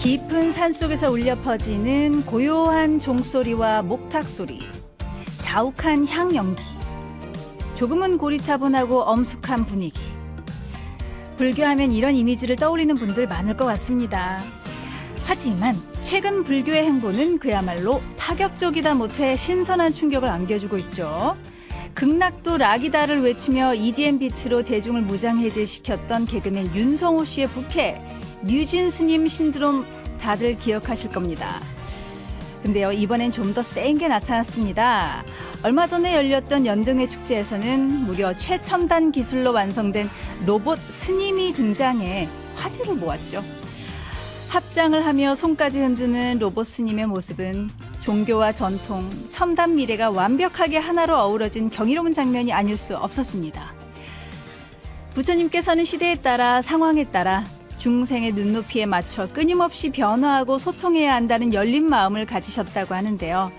깊은 산속에서 울려 퍼지는 고요한 종소리와 목탁소리, 자욱한 향연기, 조금은 고리타분하고 엄숙한 분위기. 불교하면 이런 이미지를 떠올리는 분들 많을 것 같습니다. 하지만 최근 불교의 행보는 그야말로 파격적이다 못해 신선한 충격을 안겨주고 있죠. 극락도 락이다를 외치며 EDM 비트로 대중을 무장해제시켰던 개그맨 윤성호 씨의 부캐, 뉴진 스님 신드롬 다들 기억하실 겁니다. 근데요, 이번엔 좀 더 센 게 나타났습니다. 얼마 전에 열렸던 연등회 축제에서는 무려 최첨단 기술로 완성된 로봇 스님이 등장해 화제를 모았죠. 합장을 하며 손까지 흔드는 로봇 스님의 모습은 종교와 전통, 첨단 미래가 완벽하게 하나로 어우러진 경이로운 장면이 아닐 수 없었습니다. 부처님께서는 시대에 따라 상황에 따라 중생의 눈높이에 맞춰 끊임없이 변화하고 소통해야 한다는 열린 마음을 가지셨다고 하는데요.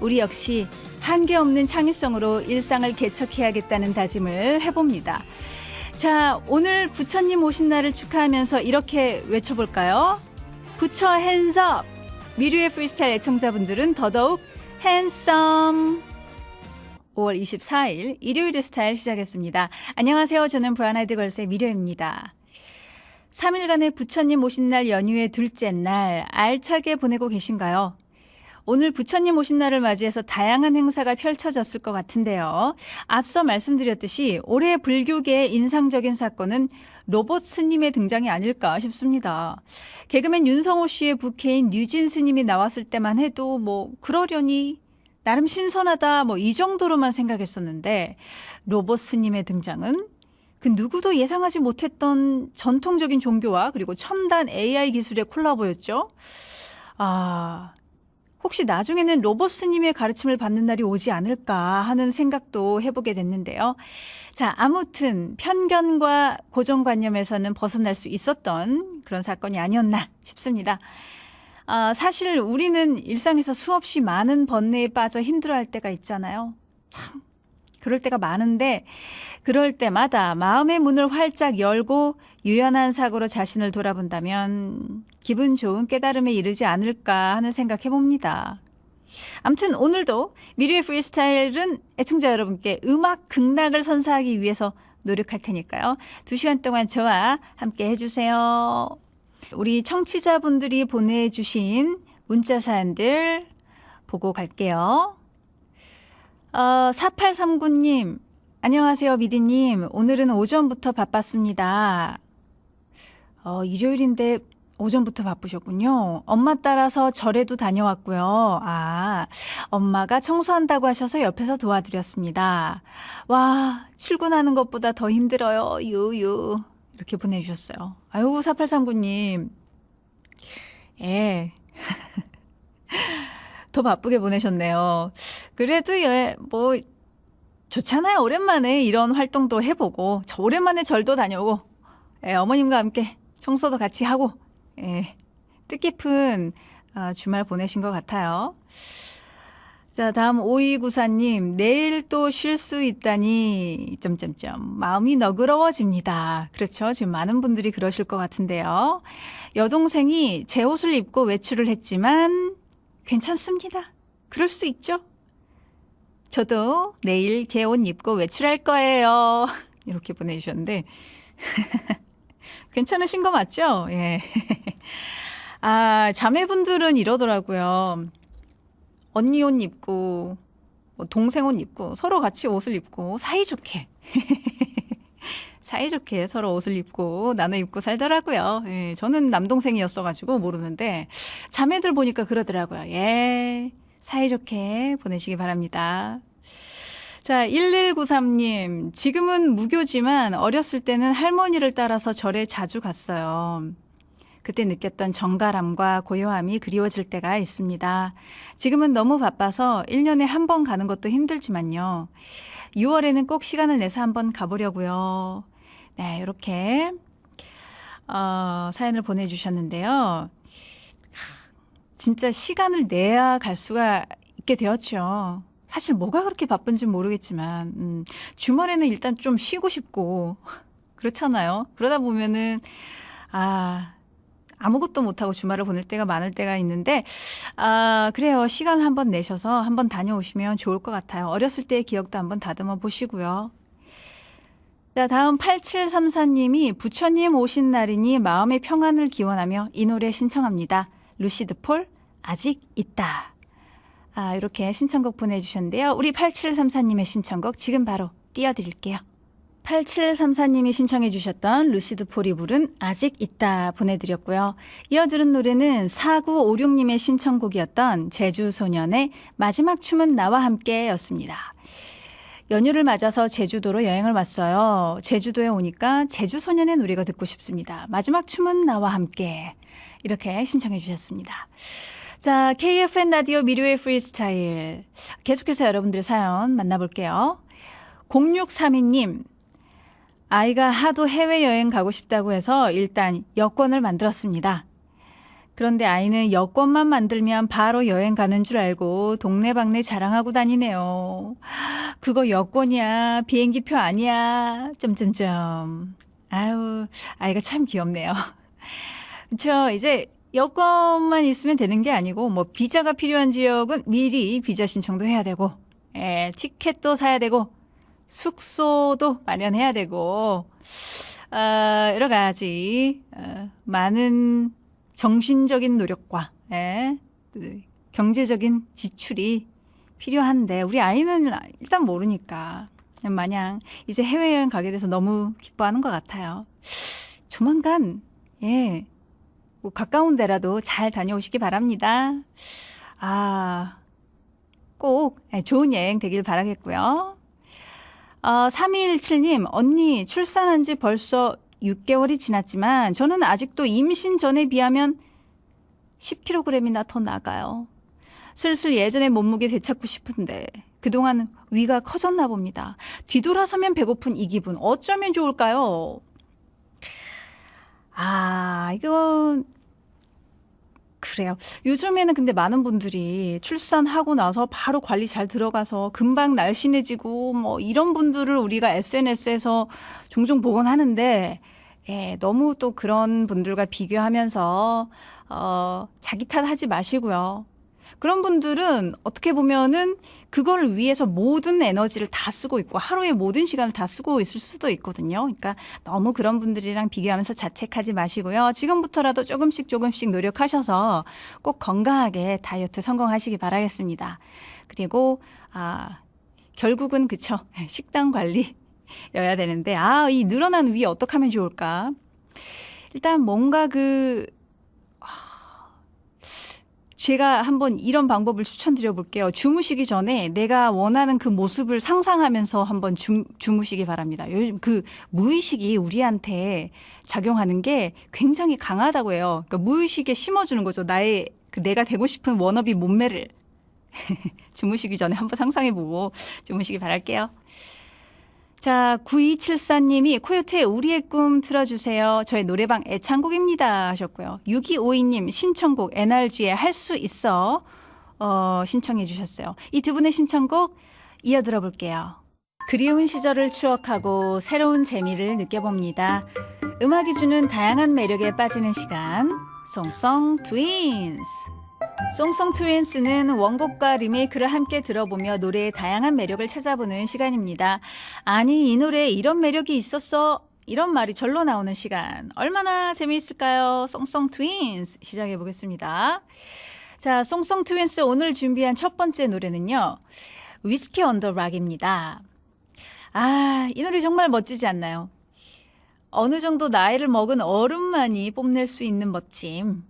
우리 역시 한계 없는 창의성으로 일상을 개척해야겠다는 다짐을 해봅니다. 자, 오늘 부처님 오신 날을 축하하면서 이렇게 외쳐볼까요? 부처 핸즈업! 미르의 프리스타일 애청자분들은 더더욱 핸섬! 5월 24일 일요일의 스타일 시작했습니다. 안녕하세요. 저는 브라나이드 걸스의 미르입니다. 3일간의 부처님 오신 날 연휴의 둘째 날 알차게 보내고 계신가요? 오늘 부처님 오신 날을 맞이해서 다양한 행사가 펼쳐졌을 것 같은데요. 앞서 말씀드렸듯이 올해 불교계의 인상적인 사건은 로봇 스님의 등장이 아닐까 싶습니다. 개그맨 윤성호 씨의 부캐인 뉴진 스님이 나왔을 때만 해도 그러려니 나름 신선하다 이 정도로만 생각했었는데 로봇 스님의 등장은 그 누구도 예상하지 못했던 전통적인 종교와 그리고 첨단 AI 기술의 콜라보였죠. 혹시 나중에는 로봇 스님의 가르침을 받는 날이 오지 않을까 하는 생각도 해보게 됐는데요. 자, 아무튼 편견과 고정관념에서는 벗어날 수 있었던 그런 사건이 아니었나 싶습니다. 사실 우리는 일상에서 수없이 많은 번뇌에 빠져 힘들어할 때가 있잖아요. 참 그럴 때가 많은데 그럴 때마다 마음의 문을 활짝 열고 유연한 사고로 자신을 돌아본다면 기분 좋은 깨달음에 이르지 않을까 하는 생각 해봅니다. 아무튼 오늘도 미르의 프리스타일은 애청자 여러분께 음악 극락을 선사하기 위해서 노력할 테니까요. 2시간 동안 저와 함께 해주세요. 우리 청취자분들이 보내주신 문자 사연들 보고 갈게요. 4839님, 안녕하세요, 미디님. 오늘은 오전부터 바빴습니다. 일요일인데 오전부터 바쁘셨군요. 엄마 따라서 절에도 다녀왔고요. 엄마가 청소한다고 하셔서 옆에서 도와드렸습니다. 와, 출근하는 것보다 더 힘들어요. 유유. 이렇게 보내주셨어요. 아유, 4839님. 예. 더 바쁘게 보내셨네요. 그래도 좋잖아요. 오랜만에 이런 활동도 해보고 저 오랜만에 절도 다녀오고 어머님과 함께 청소도 같이 하고 뜻깊은 주말 보내신 것 같아요. 자, 다음 5294님. 내일 또 쉴 수 있다니 마음이 너그러워집니다. 그렇죠. 지금 많은 분들이 그러실 것 같은데요. 여동생이 제 옷을 입고 외출을 했지만 괜찮습니다. 그럴 수 있죠. 저도 내일 걔 옷 입고 외출할 거예요. 이렇게 보내주셨는데 괜찮으신 거 맞죠? 예. 자매분들은 이러더라고요. 언니 옷 입고 동생 옷 입고 서로 같이 옷을 입고 사이좋게 사이좋게 서로 옷을 입고 나눠 입고 살더라고요. 예, 저는 남동생이었어가지고 모르는데 자매들 보니까 그러더라고요. 예, 사이좋게 보내시기 바랍니다. 자, 1193님. 지금은 무교지만 어렸을 때는 할머니를 따라서 절에 자주 갔어요. 그때 느꼈던 정갈함과 고요함이 그리워질 때가 있습니다. 지금은 너무 바빠서 1년에 한 번 가는 것도 힘들지만요. 6월에는 꼭 시간을 내서 한번 가보려고요. 네, 이렇게 사연을 보내주셨는데요. 진짜 시간을 내야 갈 수가 있게 되었죠. 사실 뭐가 그렇게 바쁜지 모르겠지만 주말에는 일단 좀 쉬고 싶고 그렇잖아요. 그러다 보면은 아무것도 못하고 주말을 보낼 때가 많을 때가 있는데 그래요. 시간 한번 내셔서 한번 다녀오시면 좋을 것 같아요. 어렸을 때의 기억도 한번 다듬어 보시고요. 자, 다음 8734님이 부처님 오신 날이니 마음의 평안을 기원하며 이 노래 신청합니다. 루시드 폴 아직 있다. 이렇게 신청곡 보내주셨는데요. 우리 8734님의 신청곡 지금 바로 띄워드릴게요. 8734님이 신청해 주셨던 루시드 폴이 부른 아직 있다 보내드렸고요. 이어 들은 노래는 4956님의 신청곡이었던 제주소년의 마지막 춤은 나와 함께 였습니다. 연휴를 맞아서 제주도로 여행을 왔어요. 제주도에 오니까 제주소년의 노래가 듣고 싶습니다. 마지막 춤은 나와 함께 이렇게 신청해 주셨습니다. 자, KFN 라디오 미료의 프리스타일 계속해서 여러분들의 사연 만나볼게요. 0632님 아이가 하도 해외여행 가고 싶다고 해서 일단 여권을 만들었습니다. 그런데 아이는 여권만 만들면 바로 여행 가는 줄 알고 동네방네 자랑하고 다니네요. 그거 여권이야. 비행기표 아니야. 점점점. 아유, 아이가 참 귀엽네요. 그렇죠. 이제 여권만 있으면 되는 게 아니고 뭐 비자가 필요한 지역은 미리 비자 신청도 해야 되고 티켓도 사야 되고 숙소도 마련해야 되고 여러 가지 많은 정신적인 노력과 경제적인 지출이 필요한데 우리 아이는 일단 모르니까 마냥 이제 해외여행 가게 돼서 너무 기뻐하는 것 같아요. 조만간 뭐 가까운 데라도 잘 다녀오시기 바랍니다. 꼭 좋은 여행 되길 바라겠고요. 3217님 언니 출산한 지 벌써 6개월이 지났지만 저는 아직도 임신 전에 비하면 10kg이나 더 나가요. 슬슬 예전의 몸무게 되찾고 싶은데 그동안 위가 커졌나 봅니다. 뒤돌아서면 배고픈 이 기분 어쩌면 좋을까요? 이건 그래요. 요즘에는 근데 많은 분들이 출산하고 나서 바로 관리 잘 들어가서 금방 날씬해지고 뭐 이런 분들을 우리가 SNS에서 종종 보곤 하는데 너무 또 그런 분들과 비교하면서 자기 탓하지 마시고요. 그런 분들은 어떻게 보면은 그걸 위해서 모든 에너지를 다 쓰고 있고 하루의 모든 시간을 다 쓰고 있을 수도 있거든요. 그러니까 너무 그런 분들이랑 비교하면서 자책하지 마시고요. 지금부터라도 조금씩 노력하셔서 꼭 건강하게 다이어트 성공하시기 바라겠습니다. 그리고 결국은 그쵸. 식단 관리여야 되는데 이 늘어난 위 어떻게 하면 좋을까? 일단 뭔가 제가 한번 이런 방법을 추천드려 볼게요. 주무시기 전에 내가 원하는 그 모습을 상상하면서 한번 주무시기 바랍니다. 요즘 그 무의식이 우리한테 작용하는 게 굉장히 강하다고 해요. 그러니까 무의식에 심어주는 거죠. 나의 내가 되고 싶은 워너비 몸매를 주무시기 전에 한번 상상해보고 주무시기 바랄게요. 자, 9274님이 코요태의 우리의 꿈 틀어주세요. 저의 노래방 애창곡입니다 하셨고요. 6252님 신청곡 NRG의 할 수 있어 신청해 주셨어요. 이 두 분의 신청곡 이어 들어볼게요. 그리운 시절을 추억하고 새로운 재미를 느껴봅니다. 음악이 주는 다양한 매력에 빠지는 시간 송송 트윈스. 송송 트윈스는 원곡과 리메이크를 함께 들어보며 노래의 다양한 매력을 찾아보는 시간입니다. 아니 이 노래에 이런 매력이 있었어 이런 말이 절로 나오는 시간 얼마나 재미있을까요? 송송 트윈스 시작해 보겠습니다. 자, 송송 트윈스 오늘 준비한 첫 번째 노래는요. 위스키 온 더 락입니다. 이 노래 정말 멋지지 않나요? 어느 정도 나이를 먹은 어른만이 뽐낼 수 있는 멋짐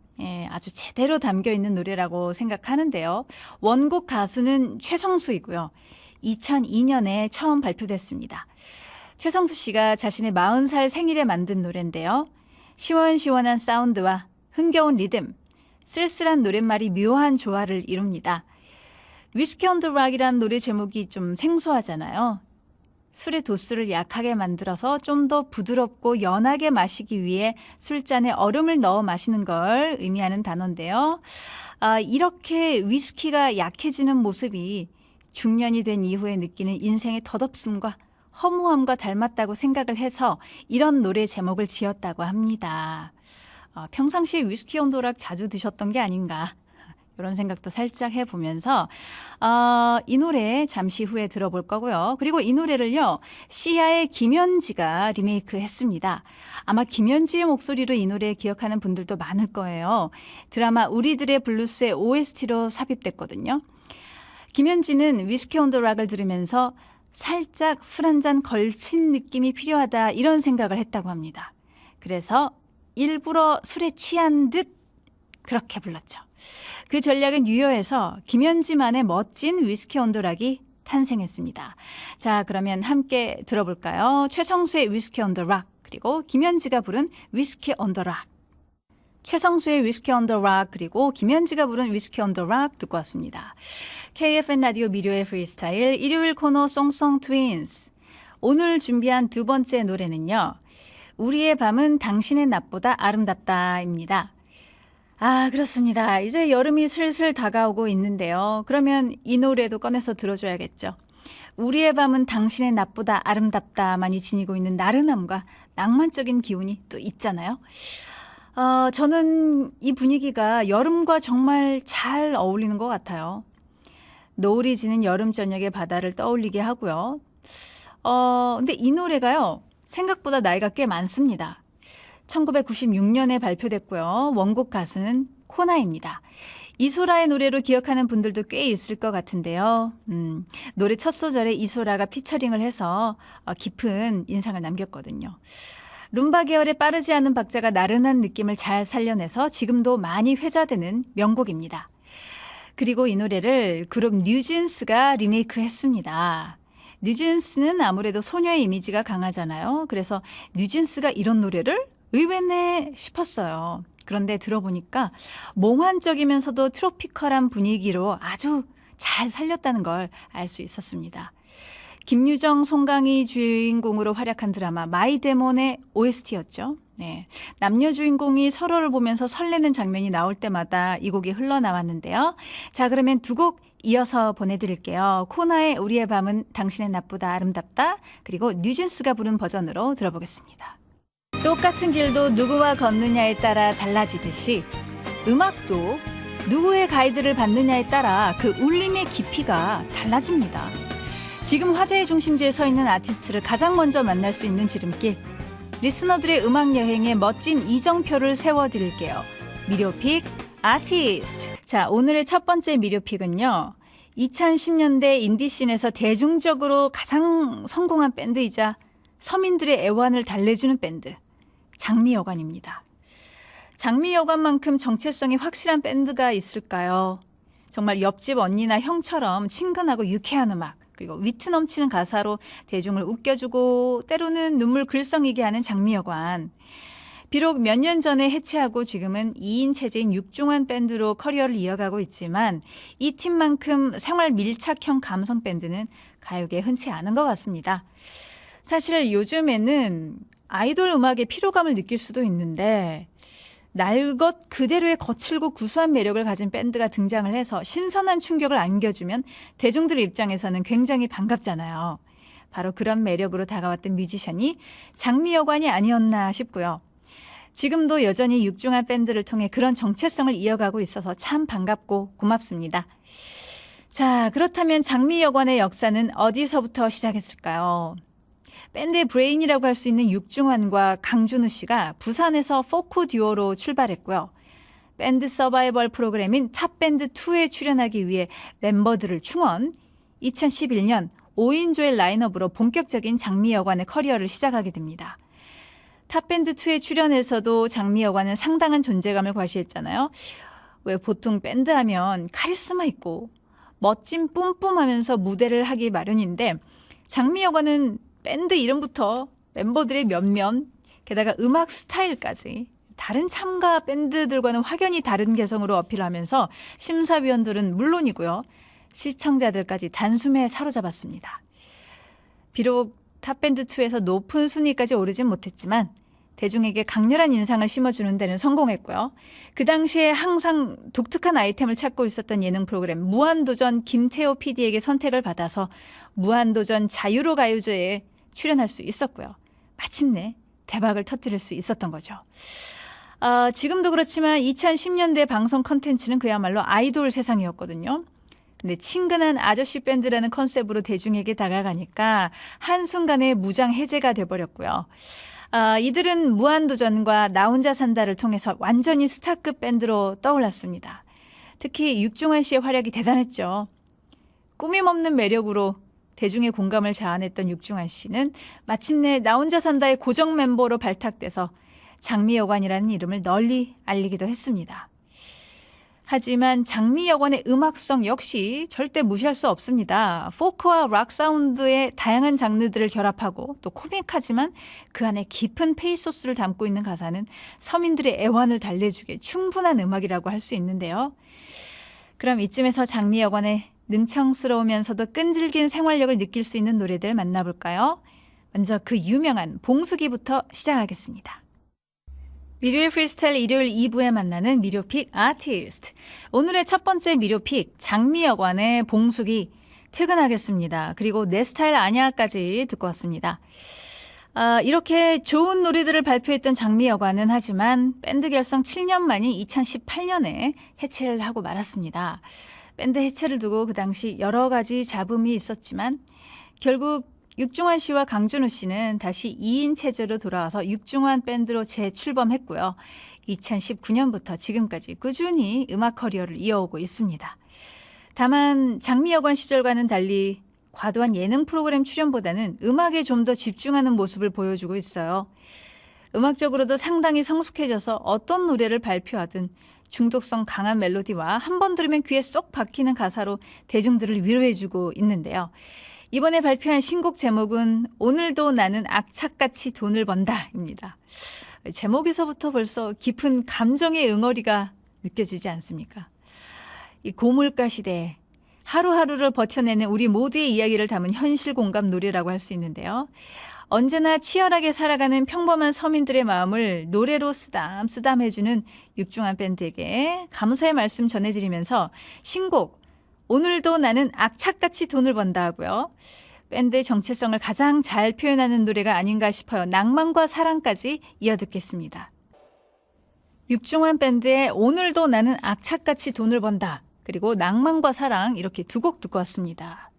아주 제대로 담겨 있는 노래라고 생각하는데요. 원곡 가수는 최성수이고요. 2002년에 처음 발표됐습니다. 최성수 씨가 자신의 40살 생일에 만든 노래인데요. 시원시원한 사운드와 흥겨운 리듬, 쓸쓸한 노랫말이 묘한 조화를 이룹니다. 위스키 온 더 락이란 노래 제목이 좀 생소하잖아요. 술의 도수를 약하게 만들어서 좀 더 부드럽고 연하게 마시기 위해 술잔에 얼음을 넣어 마시는 걸 의미하는 단어인데요. 이렇게 위스키가 약해지는 모습이 중년이 된 이후에 느끼는 인생의 덧없음과 허무함과 닮았다고 생각을 해서 이런 노래 제목을 지었다고 합니다. 평상시에 위스키 온도락 자주 드셨던 게 아닌가 이런 생각도 살짝 해보면서 이 노래 잠시 후에 들어볼 거고요. 그리고 이 노래를요. 시아의 김연지가 리메이크 했습니다. 아마 김연지의 목소리로 이 노래 기억하는 분들도 많을 거예요. 드라마 우리들의 블루스의 OST로 삽입됐거든요. 김연지는 위스키 온 더 락을 들으면서 살짝 술 한 잔 걸친 느낌이 필요하다 이런 생각을 했다고 합니다. 그래서 일부러 술에 취한 듯 그렇게 불렀죠. 그 전략은 유효해서 김연지만의 멋진 위스키 온 더 락이 탄생했습니다. 자, 그러면 함께 들어볼까요? 최성수의 위스키 온 더 락 그리고 김연지가 부른 위스키 온 더 락. 최성수의 위스키 온 더 락 그리고 김연지가 부른 위스키 온 더 락 듣고 왔습니다. KFN 라디오 미료의 프리스타일 일요일 코너 송송 트윈스. 오늘 준비한 두 번째 노래는요. 우리의 밤은 당신의 낮보다 아름답다입니다. 그렇습니다. 이제 여름이 슬슬 다가오고 있는데요. 그러면 이 노래도 꺼내서 들어줘야겠죠. 우리의 밤은 당신의 낮보다 아름답다만이 지니고 있는 나른함과 낭만적인 기운이 또 있잖아요. 저는 이 분위기가 여름과 정말 잘 어울리는 것 같아요. 노을이 지는 여름 저녁의 바다를 떠올리게 하고요. 근데 이 노래가요. 생각보다 나이가 꽤 많습니다. 1996년에 발표됐고요. 원곡 가수는 코나입니다. 이소라의 노래로 기억하는 분들도 꽤 있을 것 같은데요. 노래 첫 소절에 이소라가 피처링을 해서 깊은 인상을 남겼거든요. 룸바 계열의 빠르지 않은 박자가 나른한 느낌을 잘 살려내서 지금도 많이 회자되는 명곡입니다. 그리고 이 노래를 그룹 뉴진스가 리메이크했습니다. 뉴진스는 아무래도 소녀의 이미지가 강하잖아요. 그래서 뉴진스가 이런 노래를 의외네 싶었어요. 그런데 들어보니까 몽환적이면서도 트로피컬한 분위기로 아주 잘 살렸다는 걸 알 수 있었습니다. 김유정, 송강이 주인공으로 활약한 드라마 마이데몬의 OST였죠. 네, 남녀 주인공이 서로를 보면서 설레는 장면이 나올 때마다 이 곡이 흘러나왔는데요. 자, 그러면 두 곡 이어서 보내드릴게요. 코나의 우리의 밤은 당신의 낮보다 아름답다. 그리고 뉴진스가 부른 버전으로 들어보겠습니다. 똑같은 길도 누구와 걷느냐에 따라 달라지듯이 음악도 누구의 가이드를 받느냐에 따라 그 울림의 깊이가 달라집니다. 지금 화제의 중심지에 서 있는 아티스트를 가장 먼저 만날 수 있는 지름길. 리스너들의 음악 여행에 멋진 이정표를 세워드릴게요. 미료픽 아티스트. 자, 오늘의 첫 번째 미료픽은요. 2010년대 인디씬에서 대중적으로 가장 성공한 밴드이자 서민들의 애환을 달래주는 밴드. 장미여관입니다. 장미여관만큼 정체성이 확실한 밴드가 있을까요? 정말 옆집 언니나 형처럼 친근하고 유쾌한 음악, 그리고 위트 넘치는 가사로 대중을 웃겨주고 때로는 눈물 글썽이게 하는 장미여관. 비록 몇 년 전에 해체하고 지금은 2인 체제인 육중한 밴드로 커리어를 이어가고 있지만 이 팀만큼 생활 밀착형 감성 밴드는 가요계에 흔치 않은 것 같습니다. 사실 요즘에는 아이돌 음악에 피로감을 느낄 수도 있는데 날 것 그대로의 거칠고 구수한 매력을 가진 밴드가 등장을 해서 신선한 충격을 안겨주면 대중들 입장에서는 굉장히 반갑잖아요. 바로 그런 매력으로 다가왔던 뮤지션이 장미여관이 아니었나 싶고요. 지금도 여전히 육중한 밴드를 통해 그런 정체성을 이어가고 있어서 참 반갑고 고맙습니다. 자, 그렇다면 장미여관의 역사는 어디서부터 시작했을까요? 밴드의 브레인이라고 할 수 있는 육중환과 강준우 씨가 부산에서 포크 듀오로 출발했고요. 밴드 서바이벌 프로그램인 탑밴드2에 출연하기 위해 멤버들을 충원, 2011년 5인조의 라인업으로 본격적인 장미여관의 커리어를 시작하게 됩니다. 탑밴드2에 출연해서도 장미여관은 상당한 존재감을 과시했잖아요. 왜 보통 밴드 하면 카리스마 있고 멋진 뿜뿜하면서 무대를 하기 마련인데 장미여관은 밴드 이름부터 멤버들의 면면, 게다가 음악 스타일까지 다른 참가 밴드들과는 확연히 다른 개성으로 어필하면서 심사위원들은 물론이고요. 시청자들까지 단숨에 사로잡았습니다. 비록 탑밴드2에서 높은 순위까지 오르진 못했지만 대중에게 강렬한 인상을 심어주는 데는 성공했고요. 그 당시에 항상 독특한 아이템을 찾고 있었던 예능 프로그램 무한도전 김태호 PD에게 선택을 받아서 무한도전 자유로 가요제에 출연할 수 있었고요. 마침내 대박을 터뜨릴 수 있었던 거죠. 지금도 그렇지만 2010년대 방송 컨텐츠는 그야말로 아이돌 세상이었거든요. 근데 친근한 아저씨 밴드라는 컨셉으로 대중에게 다가가니까 한순간에 무장 해제가 돼버렸고요. 이들은 무한도전과 나 혼자 산다를 통해서 완전히 스타급 밴드로 떠올랐습니다. 특히 육중한 씨의 활약이 대단했죠. 꾸밈없는 매력으로 대중의 공감을 자아냈던 육중한 씨는 마침내 나 혼자 산다의 고정 멤버로 발탁돼서 장미여관이라는 이름을 널리 알리기도 했습니다. 하지만 장미여관의 음악성 역시 절대 무시할 수 없습니다. 포크와 락 사운드의 다양한 장르들을 결합하고 또 코믹하지만 그 안에 깊은 페이소스를 담고 있는 가사는 서민들의 애환을 달래주기에 충분한 음악이라고 할 수 있는데요. 그럼 이쯤에서 장미여관의 능청스러우면서도 끈질긴 생활력을 느낄 수 있는 노래들 만나볼까요? 먼저 그 유명한 봉숙이부터 시작하겠습니다. 미료의 프리스타일 일요일 2부에 만나는 미료픽 아티스트. 오늘의 첫 번째 미료픽 장미여관의 봉숙이 퇴근하겠습니다. 그리고 내 스타일 아냐까지 듣고 왔습니다. 이렇게 좋은 노래들을 발표했던 장미여관은 하지만 밴드 결성 7년 만인 2018년에 해체를 하고 말았습니다. 밴드 해체를 두고 그 당시 여러 가지 잡음이 있었지만 결국 육중한 씨와 강준호 씨는 다시 2인 체제로 돌아와서 육중한 밴드로 재출범했고요. 2019년부터 지금까지 꾸준히 음악 커리어를 이어오고 있습니다. 다만 장미여관 시절과는 달리 과도한 예능 프로그램 출연보다는 음악에 좀 더 집중하는 모습을 보여주고 있어요. 음악적으로도 상당히 성숙해져서 어떤 노래를 발표하든 중독성 강한 멜로디와 한 번 들으면 귀에 쏙 박히는 가사로 대중들을 위로해주고 있는데요. 이번에 발표한 신곡 제목은 오늘도 나는 악착같이 돈을 번다입니다. 제목에서부터 벌써 깊은 감정의 응어리가 느껴지지 않습니까? 이 고물가 시대에 하루하루를 버텨내는 우리 모두의 이야기를 담은 현실 공감 노래라고 할 수 있는데요. 언제나 치열하게 살아가는 평범한 서민들의 마음을 노래로 쓰담쓰담 해주는 육중한 밴드에게 감사의 말씀 전해드리면서 신곡 오늘도 나는 악착같이 돈을 번다 하고요. 밴드의 정체성을 가장 잘 표현하는 노래가 아닌가 싶어요. 낭만과 사랑까지 이어 듣겠습니다. 육중한 밴드의 오늘도 나는 악착같이 돈을 번다. 그리고 낭만과 사랑 이렇게 두 곡 듣고 왔습니다.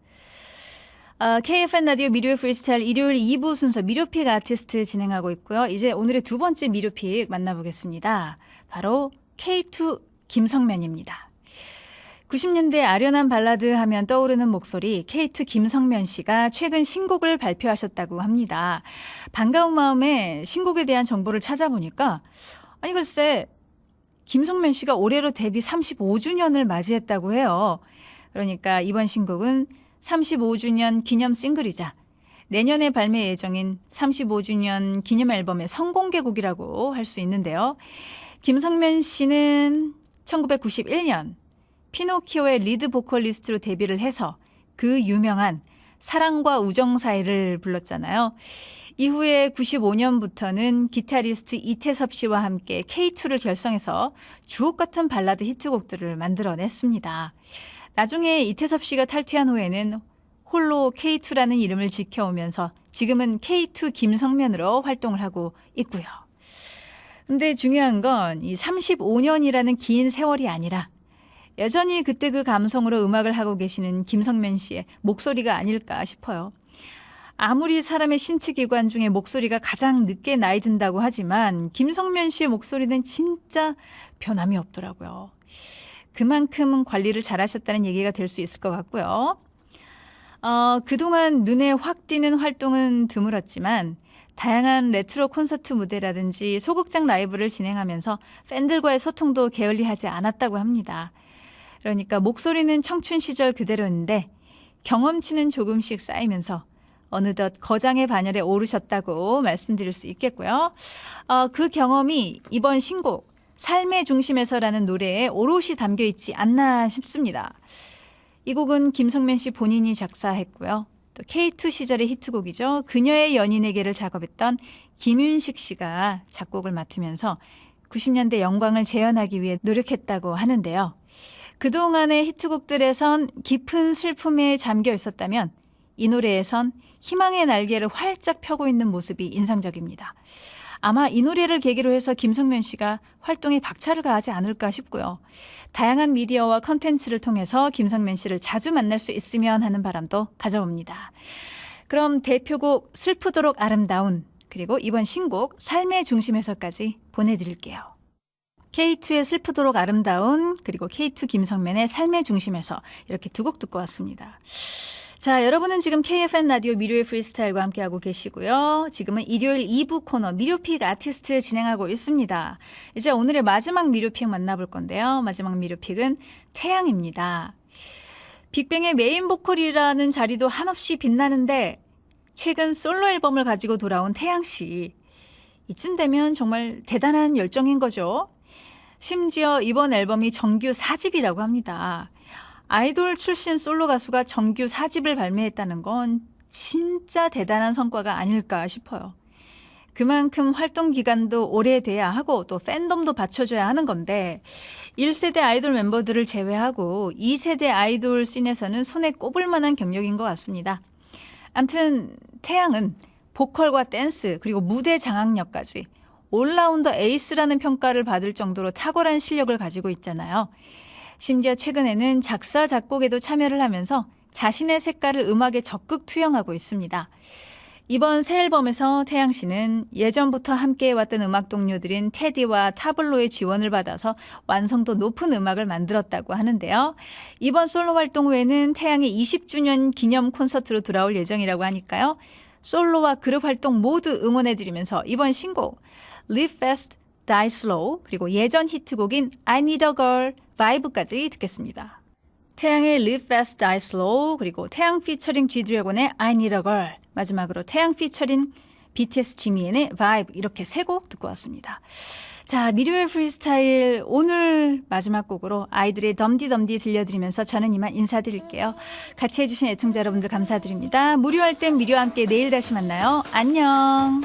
KFN 라디오 미료의 프리스타일 일요일 2부 순서 미료픽 아티스트 진행하고 있고요. 이제 오늘의 두 번째 미료픽 만나보겠습니다. 바로 K2 김성면입니다. 90년대 아련한 발라드 하면 떠오르는 목소리 K2 김성면 씨가 최근 신곡을 발표하셨다고 합니다. 반가운 마음에 신곡에 대한 정보를 찾아보니까 아니 글쎄 김성면 씨가 올해로 데뷔 35주년을 맞이했다고 해요. 그러니까 이번 신곡은 35주년 기념 싱글이자 내년에 발매 예정인 35주년 기념 앨범의 선공개곡이라고 할 수 있는데요. 김성면 씨는 1991년 피노키오의 리드 보컬리스트로 데뷔를 해서 그 유명한 사랑과 우정 사이를 불렀잖아요. 이후에 95년부터는 기타리스트 이태섭 씨와 함께 K2를 결성해서 주옥 같은 발라드 히트곡들을 만들어냈습니다. 나중에 이태섭 씨가 탈퇴한 후에는 홀로 K2라는 이름을 지켜오면서 지금은 K2 김성면으로 활동을 하고 있고요. 근데 중요한 건 이 35년이라는 긴 세월이 아니라 여전히 그때 그 감성으로 음악을 하고 계시는 김성면 씨의 목소리가 아닐까 싶어요. 아무리 사람의 신체 기관 중에 목소리가 가장 늦게 나이 든다고 하지만 김성면 씨의 목소리는 진짜 변함이 없더라고요. 그만큼 관리를 잘하셨다는 얘기가 될 수 있을 것 같고요. 그동안 눈에 확 띄는 활동은 드물었지만 다양한 레트로 콘서트 무대라든지 소극장 라이브를 진행하면서 팬들과의 소통도 게을리하지 않았다고 합니다. 그러니까 목소리는 청춘 시절 그대로인데 경험치는 조금씩 쌓이면서 어느덧 거장의 반열에 오르셨다고 말씀드릴 수 있겠고요. 그 경험이 이번 신곡 삶의 중심에서라는 노래에 오롯이 담겨 있지 않나 싶습니다. 이 곡은 김성면 씨 본인이 작사했고요. 또 K2 시절의 히트곡이죠. 그녀의 연인에게를 작업했던 김윤식 씨가 작곡을 맡으면서 90년대 영광을 재현하기 위해 노력했다고 하는데요. 그동안의 히트곡들에선 깊은 슬픔에 잠겨 있었다면 이 노래에선 희망의 날개를 활짝 펴고 있는 모습이 인상적입니다. 아마 이 노래를 계기로 해서 김성면 씨가 활동에 박차를 가하지 않을까 싶고요. 다양한 미디어와 컨텐츠를 통해서 김성면 씨를 자주 만날 수 있으면 하는 바람도 가져봅니다. 그럼 대표곡 슬프도록 아름다운 그리고 이번 신곡 삶의 중심에서까지 보내드릴게요. K2의 슬프도록 아름다운 그리고 K2 김성면의 삶의 중심에서 이렇게 두 곡 듣고 왔습니다. 자, 여러분은 지금 KFN 라디오 미료의 프리스타일과 함께하고 계시고요. 지금은 일요일 2부 코너 미료픽 아티스트 진행하고 있습니다. 이제 오늘의 마지막 미료픽 만나볼 건데요. 마지막 미료픽은 태양입니다. 빅뱅의 메인 보컬이라는 자리도 한없이 빛나는데 최근 솔로 앨범을 가지고 돌아온 태양 씨. 이쯤 되면 정말 대단한 열정인 거죠. 심지어 이번 앨범이 정규 4집이라고 합니다. 아이돌 출신 솔로 가수가 정규 4집을 발매했다는 건 진짜 대단한 성과가 아닐까 싶어요. 그만큼 활동 기간도 오래돼야 하고 또 팬덤도 받쳐줘야 하는 건데 1세대 아이돌 멤버들을 제외하고 2세대 아이돌 씬에서는 손에 꼽을 만한 경력인 것 같습니다. 암튼 태양은 보컬과 댄스 그리고 무대 장악력까지 올라운더 에이스라는 평가를 받을 정도로 탁월한 실력을 가지고 있잖아요. 심지어 최근에는 작사, 작곡에도 참여를 하면서 자신의 색깔을 음악에 적극 투영하고 있습니다. 이번 새 앨범에서 태양 씨는 예전부터 함께해왔던 음악 동료들인 테디와 타블로의 지원을 받아서 완성도 높은 음악을 만들었다고 하는데요. 이번 솔로 활동 후에는 태양의 20주년 기념 콘서트로 돌아올 예정이라고 하니까요. 솔로와 그룹 활동 모두 응원해드리면서 이번 신곡 Live Fast, Die Slow 그리고 예전 히트곡인 I Need a Girl 바이브까지 듣겠습니다. 태양의 Live Fast, Die Slow 그리고 태양 피처링 G-Dragon의 I Need a Girl 마지막으로 태양 피처링 BTS 지미엔의 Vibe 이렇게 세 곡 듣고 왔습니다. 자, 미료의 프리스타일 오늘 마지막 곡으로 아이들의 덤디덤디 들려드리면서 저는 이만 인사드릴게요. 같이 해주신 애청자 여러분들 감사드립니다. 무료할 땐 미료와 함께 내일 다시 만나요. 안녕.